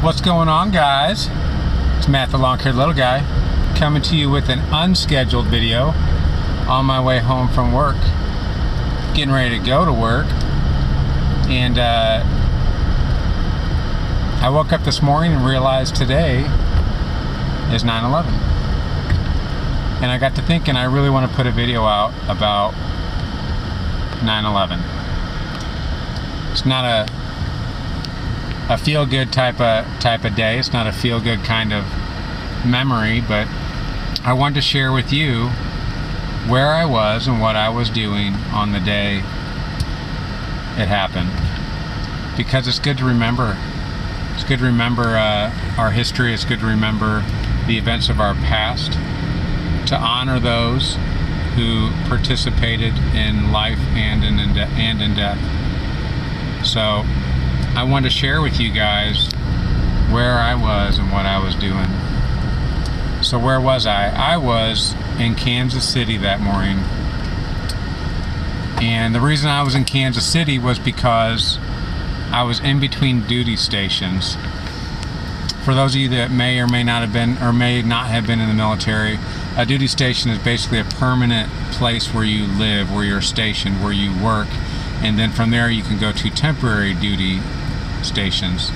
What's going on, guys? It's Matt the long-haired little guy coming to you with an unscheduled video on my way home from work, getting ready to go to work. And I woke up this morning and realized today is 9/11, and I got to thinking I really want to put a video out about 9/11. It's not a feel-good type of day. It's not a feel-good kind of memory, but I wanted to share with you where I was and what I was doing on the day it happened, because it's good to remember. It's good to remember our history. It's good to remember the events of our past, to honor those who participated in life and in death. So I wanted to share with you guys where I was and what I was doing. So where was I? I was in Kansas City that morning. And the reason I was in Kansas City was because I was in between duty stations. For those of you that may or may not have been in the military, a duty station is basically a permanent place where you live, where you're stationed, where you work, and then from there you can go to temporary duty stations.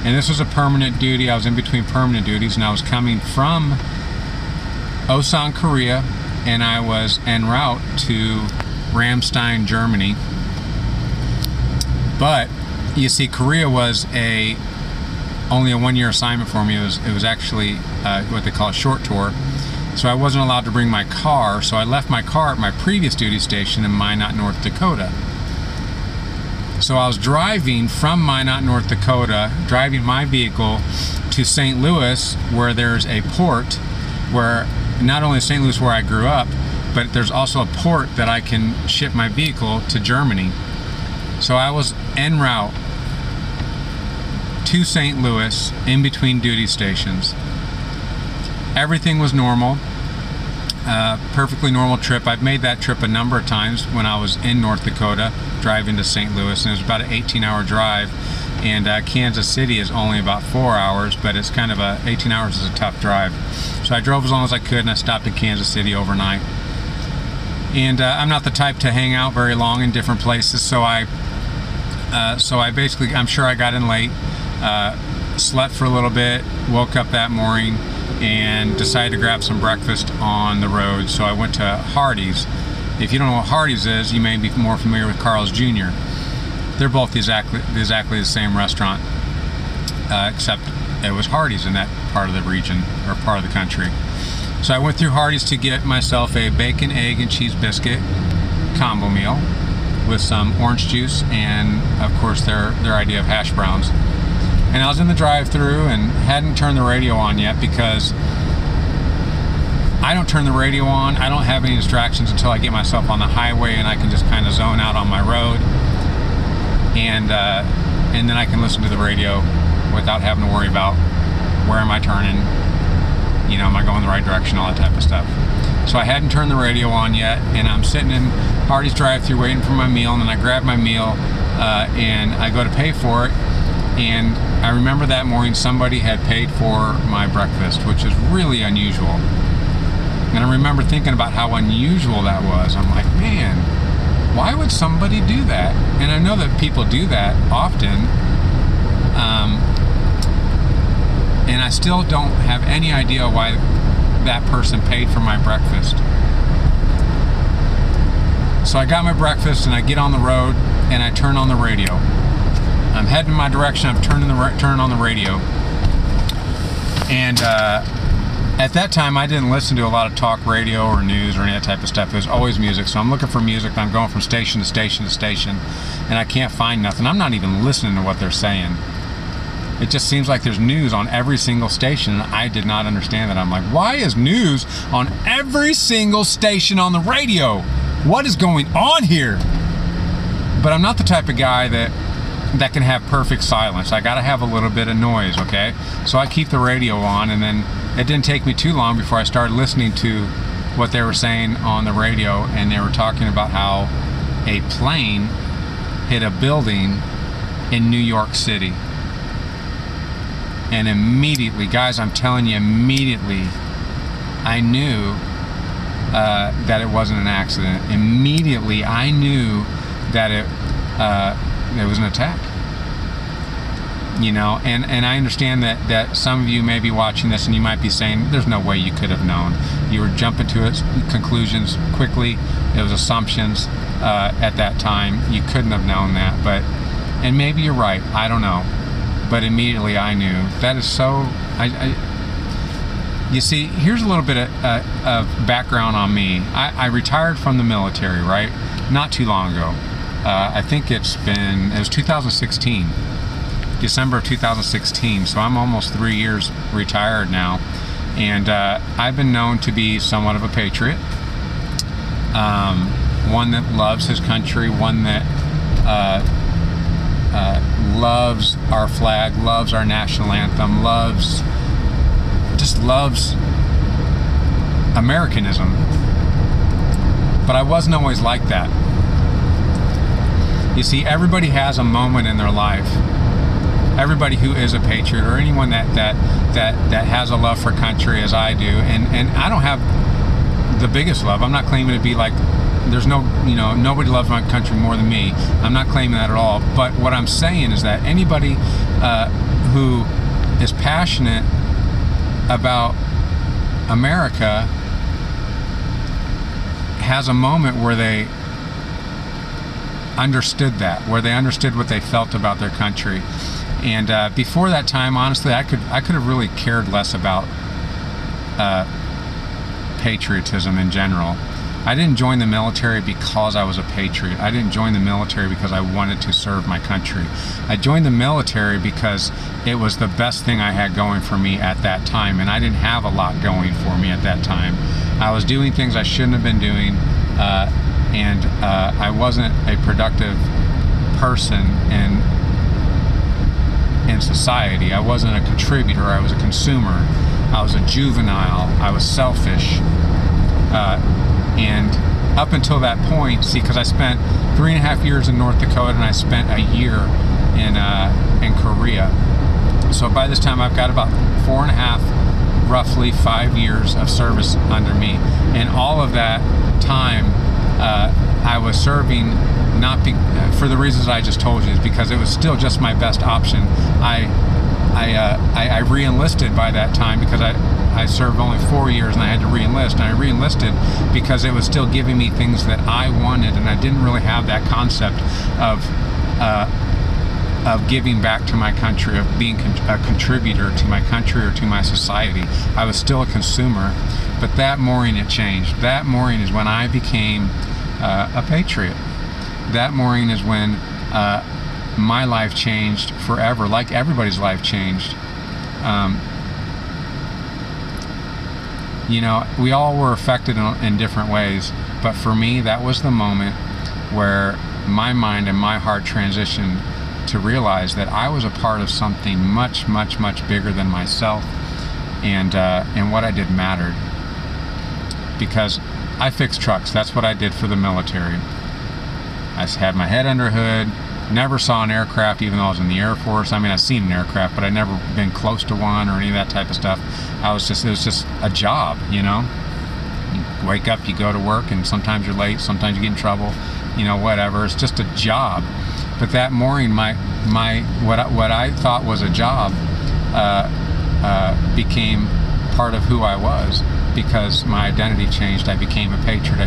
And this was a permanent duty. I was in between permanent duties, and I was coming from Osan, Korea, and I was en route to Ramstein, Germany. But you see, Korea was only a one-year assignment for me. It was actually what they call a short tour. So I wasn't allowed to bring my car, so I left my car at my previous duty station in Minot, North Dakota. So I was driving from Minot, North Dakota, driving my vehicle to St. Louis, where there's a port, where not only St. Louis where I grew up, but there's also a port that I can ship my vehicle to Germany. So I was en route to St. Louis, in between duty stations. Everything was normal, perfectly normal trip. I've made that trip a number of times when I was in North Dakota, driving to St. Louis, and it was about an 18-hour drive. And Kansas City is only about 4 hours, but it's kind of 18 hours is a tough drive. So I drove as long as I could, and I stopped in Kansas City overnight. And I'm not the type to hang out very long in different places, so I basically, I'm sure I got in late, slept for a little bit, woke up that morning, and decided to grab some breakfast on the road. So I went to Hardees. If you don't know what Hardees is, you may be more familiar with Carl's Jr. They're both exactly the same restaurant, except it was Hardees in that part of the region, or part of the country. So I went through Hardees to get myself a bacon, egg, and cheese biscuit combo meal with some orange juice and, of course, their idea of hash browns. And I was in the drive-thru and hadn't turned the radio on yet, because I don't turn the radio on. I don't have any distractions until I get myself on the highway, and I can just kind of zone out on my road, and then I can listen to the radio without having to worry about where am I turning, am I going the right direction, all that type of stuff. So I hadn't turned the radio on yet, and I'm sitting in Hardee's drive-thru waiting for my meal, and then I grab my meal and I go to pay for it. And I remember that morning somebody had paid for my breakfast, which is really unusual. And I remember thinking about how unusual that was. I'm like, man, why would somebody do that? And I know that people do that often. And I still don't have any idea why that person paid for my breakfast. So I got my breakfast, and I get on the road, and I turn on the radio. I'm heading in my direction. I'm turning on the radio. And at that time, I didn't listen to a lot of talk radio or news or any of that type of stuff. It was always music. So I'm looking for music. I'm going from station to station to station, and I can't find nothing. I'm not even listening to what they're saying. It just seems like there's news on every single station, and I did not understand that. I'm like, why is news on every single station on the radio? What is going on here? But I'm not the type of guy that can have perfect silence. I gotta have a little bit of noise, okay? So I keep the radio on, and then it didn't take me too long before I started listening to what they were saying on the radio, and they were talking about how a plane hit a building in New York City. And immediately, guys, I'm telling you, immediately, I knew that it wasn't an accident. Immediately, I knew that it was an attack. You know, and I understand that some of you may be watching this and you might be saying, there's no way you could have known. You were jumping to conclusions quickly. It was assumptions at that time. You couldn't have known that. And maybe you're right. I don't know. But immediately I knew. That is so... You see, here's a little bit of background on me. I retired from the military, right? Not too long ago. I think it was 2016. December of 2016, so I'm almost 3 years retired now, and I've been known to be somewhat of a patriot, one that loves his country, one that loves our flag, loves our national anthem, just loves Americanism. But I wasn't always like that. You see, everybody has a moment in their life. Everybody who is a patriot, or anyone that has a love for country as I do, and I don't have the biggest love. I'm not claiming to be like, there's nobody loves my country more than me. I'm not claiming that at all. But what I'm saying is that anybody who is passionate about America has a moment where they understood that, where they understood what they felt about their country. And before that time, honestly, I could have really cared less about patriotism in general. I didn't join the military because I was a patriot. I didn't join the military because I wanted to serve my country. I joined the military because it was the best thing I had going for me at that time, and I didn't have a lot going for me at that time. I was doing things I shouldn't have been doing, and I wasn't a productive person in society. I wasn't a contributor. I was a consumer. I was a juvenile. I was selfish. And up until that point, see, because I spent 3.5 years in North Dakota and I spent a year in Korea. So by this time, I've got about 4.5, roughly 5 years of service under me. And all of that time, I was serving for the reasons I just told you, is because it was still just my best option. I re-enlisted by that time because I served only 4 years and I had to re-enlist. And I re-enlisted because it was still giving me things that I wanted, and I didn't really have that concept of giving back to my country, of being a contributor to my country or to my society. I was still a consumer, but that morning it changed. That morning is when I became a patriot. That morning is when my life changed forever, like everybody's life changed. You know, we all were affected in different ways, but for me, that was the moment where my mind and my heart transitioned to realize that I was a part of something much, much, much bigger than myself, and what I did mattered. Because I fixed trucks. That's what I did for the military. I had my head under a hood, never saw an aircraft even though I was in the Air Force. I mean, I've seen an aircraft, but I'd never been close to one or any of that type of stuff. It was just a job, you know? You wake up, you go to work, and sometimes you're late, sometimes you get in trouble, you know, whatever. It's just a job. But that morning, what I thought was a job became part of who I was, because my identity changed. I became a patriot.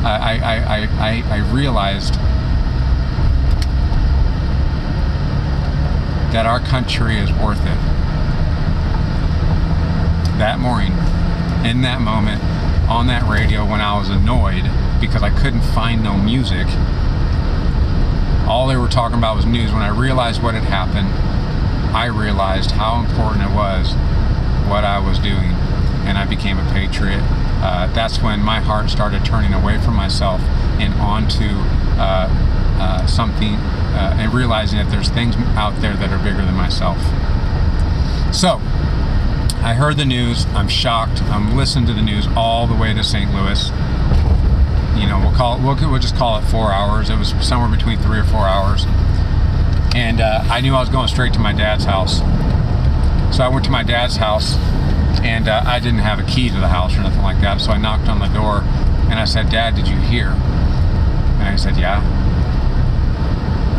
I realized that our country is worth it. That morning, in that moment, on that radio, when I was annoyed because I couldn't find no music, all they were talking about was news. When I realized what had happened, I realized how important it was what I was doing, and I became a patriot. That's when my heart started turning away from myself and onto something, and realizing that there's things out there that are bigger than myself. So I heard the news. I'm shocked. I'm listening to the news all the way to St. Louis. You know, we'll just call it 4 hours. It was somewhere between 3 or 4 hours. And I knew I was going straight to my dad's house. So I went to my dad's house, and I didn't have a key to the house or nothing like that. So I knocked on the door, and I said, "Dad, did you hear?" And he said, "Yeah."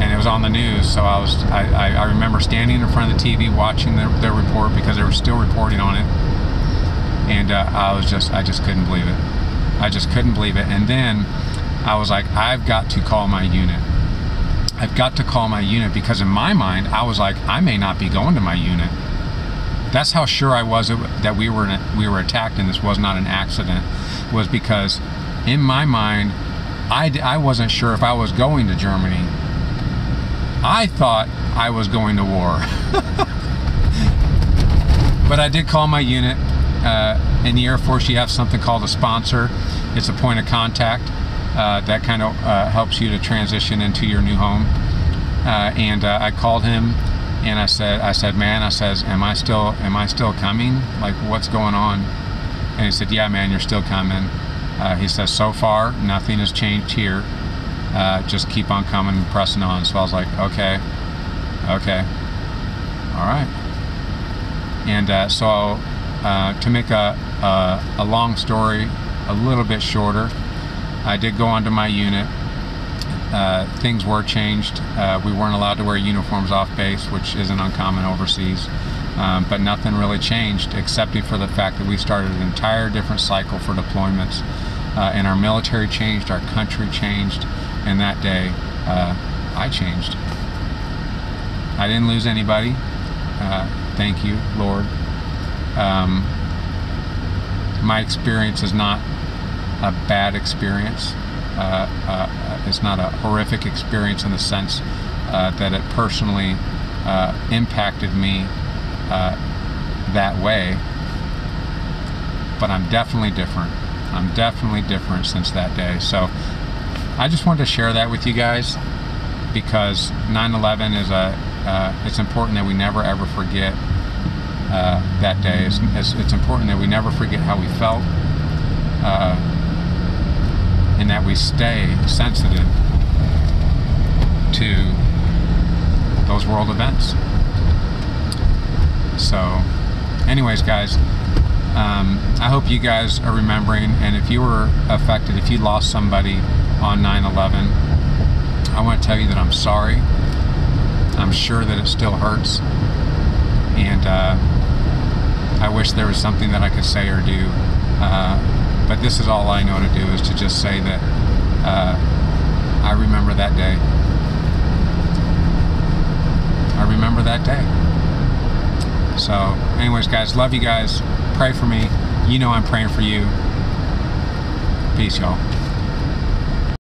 And it was on the news, so I remember standing in front of the TV watching the report, because they were still reporting on it, and I just couldn't believe it. I just couldn't believe it. And then I was like, I've got to call my unit. I've got to call my unit, because in my mind, I was like, I may not be going to my unit. That's how sure I was that we were attacked, and this was not an accident. Was because in my mind, I wasn't sure if I was going to Germany. I thought I was going to war. But I did call my unit. In the Air Force, you have something called a sponsor. It's a point of contact that kind of helps you to transition into your new home. And I called him, and I said, "Man," I says, am I still coming? Like, what's going on?" And he said, "Yeah, man, you're still coming." He says, "So far, nothing has changed here. Just keep on coming and pressing on." So I was like, okay, all right. And so to make a long story a little bit shorter, I did go onto my unit. Things were changed. We weren't allowed to wear uniforms off base, which isn't uncommon overseas. But nothing really changed, excepting for the fact that we started an entire different cycle for deployments. And our military changed, our country changed, and that day I changed. I didn't lose anybody. Thank you, Lord. My experience is not a bad experience. It's not a horrific experience in the sense that it personally impacted me that way. But I'm definitely different. I'm definitely different since that day. So I just wanted to share that with you guys, because 9/11 is it's important that we never ever forget that day. It's important that we never forget how we felt, and that we stay sensitive to those world events. So anyways, guys, I hope you guys are remembering, and if you were affected, if you lost somebody on 9/11, I want to tell you that I'm sorry. I'm sure that it still hurts, and I wish there was something that I could say or do, but this is all I know to do, is to just say that I remember that day. I remember that day. So anyways, guys, love you guys. Pray for me. You know I'm praying for you. Peace, y'all.